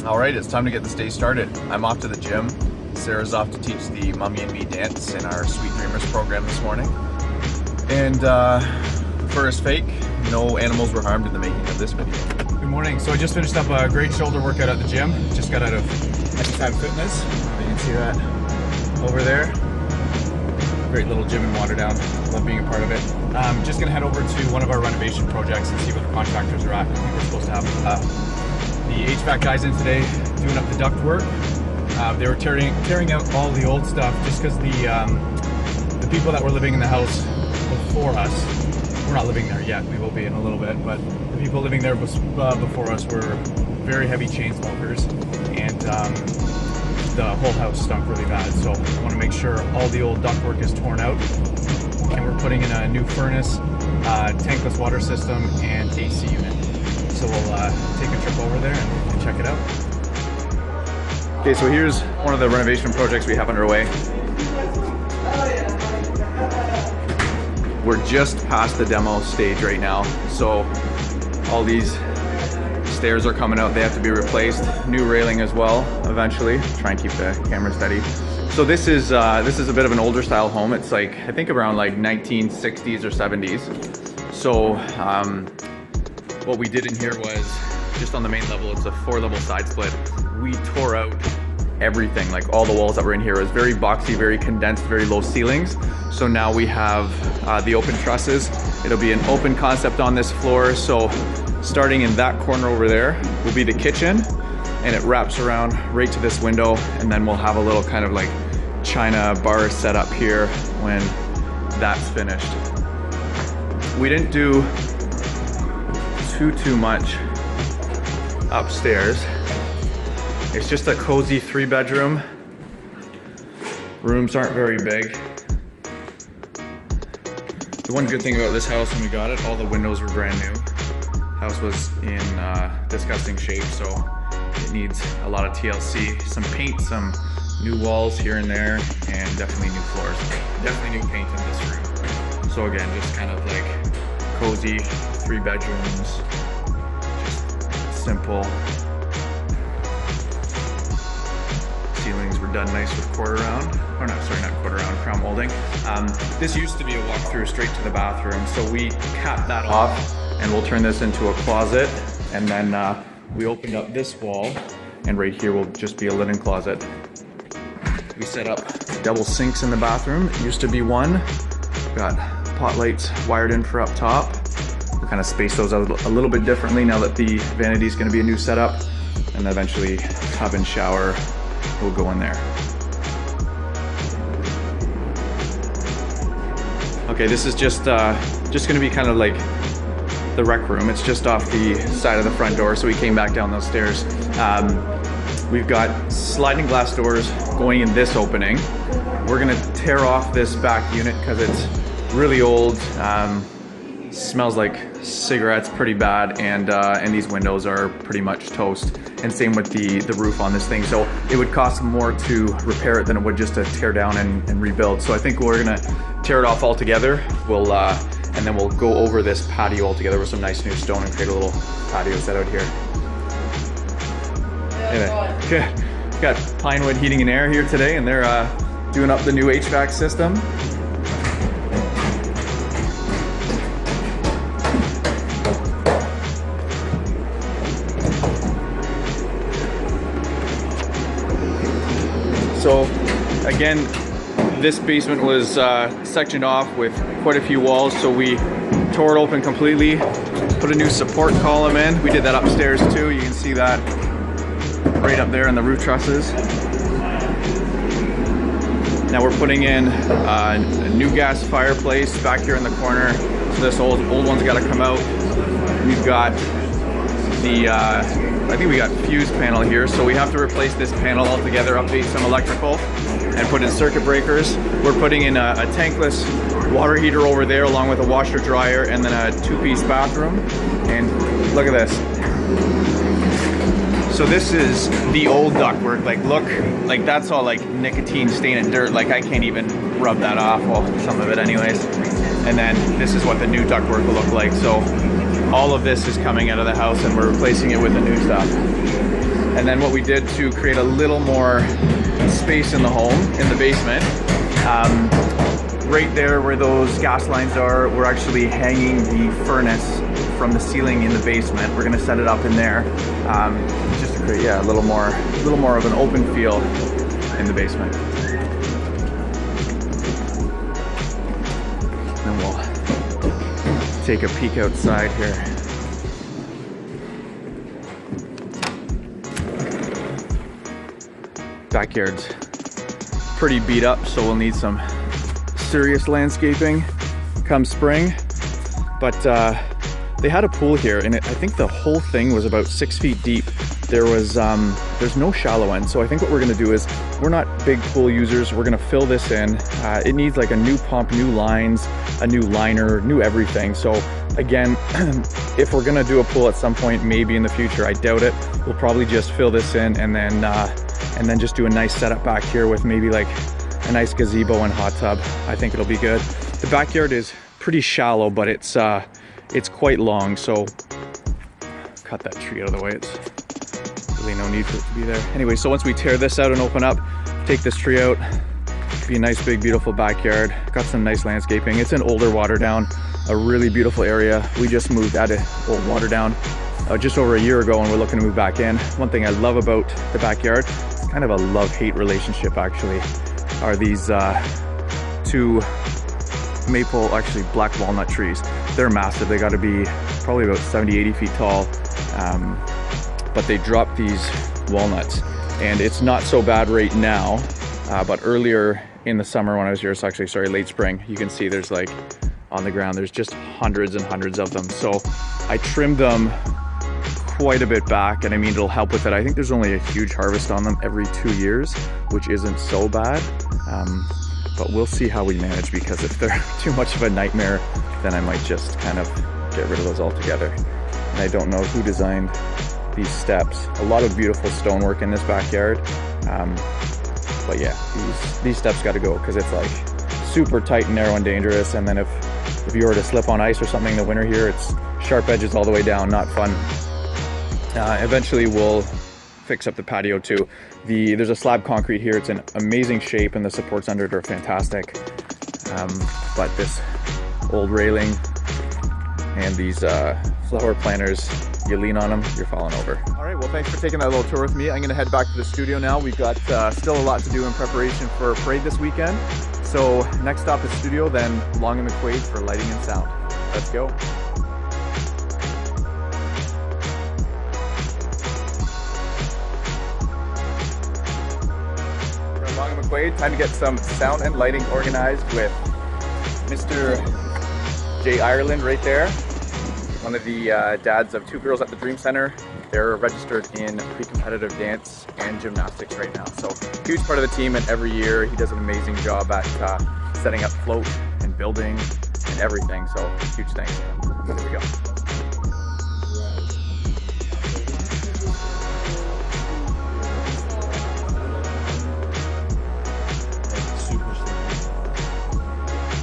All right, it's time to get this day started. I'm off to the gym. Sarah's off to teach the Mummy and Me dance in our Sweet Dreamers program this morning. And first fake, no animals were harmed in the making of this video. Good morning. So I just finished up a great shoulder workout at the gym. Just got out of Anytime Fitness. You can see that over there. Great little gym in Waterdown. Love being a part of it. Just gonna head over to one of our renovation projects and see what the contractors are at. I think we're supposed to have the HVAC guys in today doing up the duct work. They were tearing out all the old stuff just because the people that were living in the house before us, we're not living there yet, we will be in a little bit, but the people living there before us were very heavy chain smokers, and the whole house stunk really bad. So I want to make sure all the old ductwork is torn out, and we're putting in a new furnace, tankless water system, and AC unit. So we'll take a trip over there and check it out. Okay, so here's one of the renovation projects we have underway. We're just past the demo stage right now. So all these stairs are coming out. They have to be replaced. New railing as well, eventually. Try and keep the camera steady. So this is a bit of an older style home. It's like, I think around like 1960s or 70s. So what we did in here was, just on the main level, it's a 4-level side split. We tore out everything, like all the walls that were in here. It was very boxy, very condensed, very low ceilings. So now we have the open trusses. It'll be an open concept on this floor. So starting in that corner over there will be the kitchen, and it wraps around right to this window, and then we'll have a little kind of like china bar set up here when that's finished. We didn't do too much upstairs. It's just a cozy 3-bedroom. Rooms aren't very big. The one good thing about this house when we got it, all the windows were brand new. House was in disgusting shape, so it needs a lot of TLC, some paint, some new walls here and there, and definitely new floors. Definitely new paint in this room. So again, just kind of like cozy 3 bedrooms, just simple. Ceilings were done nice with quarter round, or not, sorry, not quarter round, crown molding. This used to be a walk-through straight to the bathroom, so we capped that off, and we'll turn this into a closet. And then we opened up this wall, and right here will just be a linen closet. We set up double sinks in the bathroom. It used to be one. Got pot lights wired in for up top. We'll kind of space those out a little bit differently now that the vanity is going to be a new setup, and eventually tub and shower will go in there. Okay, this is just going to be kind of like the rec room. It's just off the side of the front door, so we came back down those stairs. We've got sliding glass doors going in this opening. We're gonna tear off this back unit because it's really old, smells like cigarettes pretty bad, and these windows are pretty much toast. And same with the roof on this thing. So it would cost more to repair it than it would just to tear down and rebuild. So I think we're gonna tear it off altogether. And then we'll go over this patio altogether with some nice new stone and create a little patio set out here. Anyway, got Pinewood Heating and Air here today, and they're doing up the new HVAC system. So again, this basement was sectioned off with quite a few walls, so we tore it open completely, put a new support column in. We did that upstairs too. You can see that right up there in the roof trusses. Now we're putting in a new gas fireplace back here in the corner. So this old one's got to come out. We've got the I think we got fuse panel here, so we have to replace this panel altogether, update some electrical, and put in circuit breakers. We're putting in a tankless water heater over there, along with a washer dryer, and then a 2-piece bathroom. And look at this. So this is the old ductwork. Like, look, like that's all like nicotine stain and dirt. Like I can't even rub that off. Well, some of it anyways. And then this is what the new ductwork will look like. So all of this is coming out of the house, and we're replacing it with the new stuff. And then what we did to create a little more space in the home, in the basement, right there where those gas lines are, we're actually hanging the furnace from the ceiling in the basement. We're gonna set it up in there, just to create, yeah, a little more of an open feel in the basement. Then we'll take a peek outside here. Backyard's pretty beat up, so we'll need some serious landscaping come spring. But they had a pool here, and I think the whole thing was about 6 feet deep. There's no shallow end, so I think what we're gonna do is, we're not big pool users, we're gonna fill this in. It needs like a new pump, new lines, a new liner, new everything. So again, if we're gonna do a pool at some point, maybe in the future, I doubt it, we'll probably just fill this in and then just do a nice setup back here with maybe like a nice gazebo and hot tub. I think it'll be good. The backyard is pretty shallow, but it's quite long, so cut that tree out of the way. It's really no need for it to be there. Anyway, so once we tear this out and open up, take this tree out, be a nice big beautiful backyard. Got some nice landscaping. It's an older Waterdown, a really beautiful area. We just moved out of old Waterdown just over a year ago, and we're looking to move back in. One thing I love about the backyard, it's kind of a love-hate relationship actually, are these two maple, actually black walnut trees. They're massive. They got to be probably about 70-80 feet tall, but they drop these walnuts, and it's not so bad right now, but earlier in the summer when I was here, it's actually, sorry, late spring, you can see there's like on the ground, there's just hundreds and hundreds of them. So I trimmed them quite a bit back, and I mean, it'll help with it. I think there's only a huge harvest on them every 2 years, which isn't so bad. But we'll see how we manage, because if they're too much of a nightmare, then I might just kind of get rid of those altogether. And I don't know who designed these steps. A lot of beautiful stonework in this backyard. But yeah, these steps got to go, because it's like super tight and narrow and dangerous. And then if you were to slip on ice or something in the winter here, it's sharp edges all the way down, not fun. Eventually we'll fix up the patio too. There's a slab concrete here. It's in amazing shape, and the supports under it are fantastic. But this old railing and these flower planters, you lean on them, you're falling over. All right, well, thanks for taking that little tour with me. I'm gonna head back to the studio now. We've got still a lot to do in preparation for Parade this weekend. So next stop is studio, then Long and McQuaid for lighting and sound. Let's go. Long and McQuaid, time to get some sound and lighting organized with Mr. Jay Ireland right there, one of the dads of 2 girls at the Dream Center. They're registered in pre-competitive dance and gymnastics right now. So huge part of the team, and every year he does an amazing job at setting up float and building and everything. So huge thanks to him. Here we go.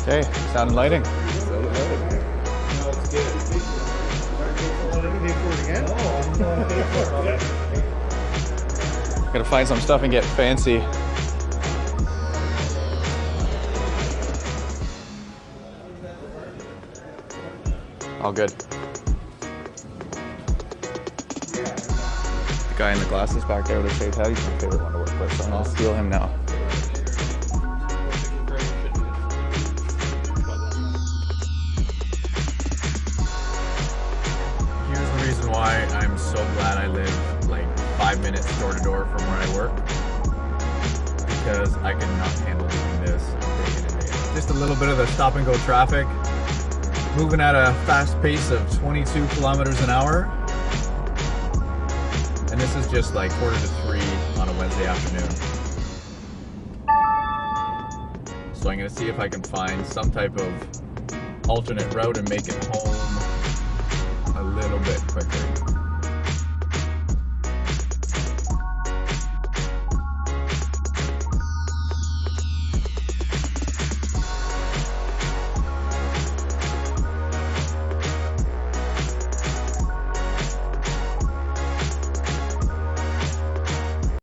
Okay, sound and lighting. Gotta find some stuff and get fancy. All good. The guy in the glasses back there with the shaved head, he's my favorite one to work with, so I'm gonna steal him now. Why I'm so glad I live like 5 minutes door to door from where I work, because I cannot handle doing this day in and day out. Just a little bit of the stop and go traffic, moving at a fast pace of 22 kilometers an hour, and this is just like 2:45 on a Wednesday afternoon. So I'm gonna see if I can find some type of alternate route and make it home a little bit quicker.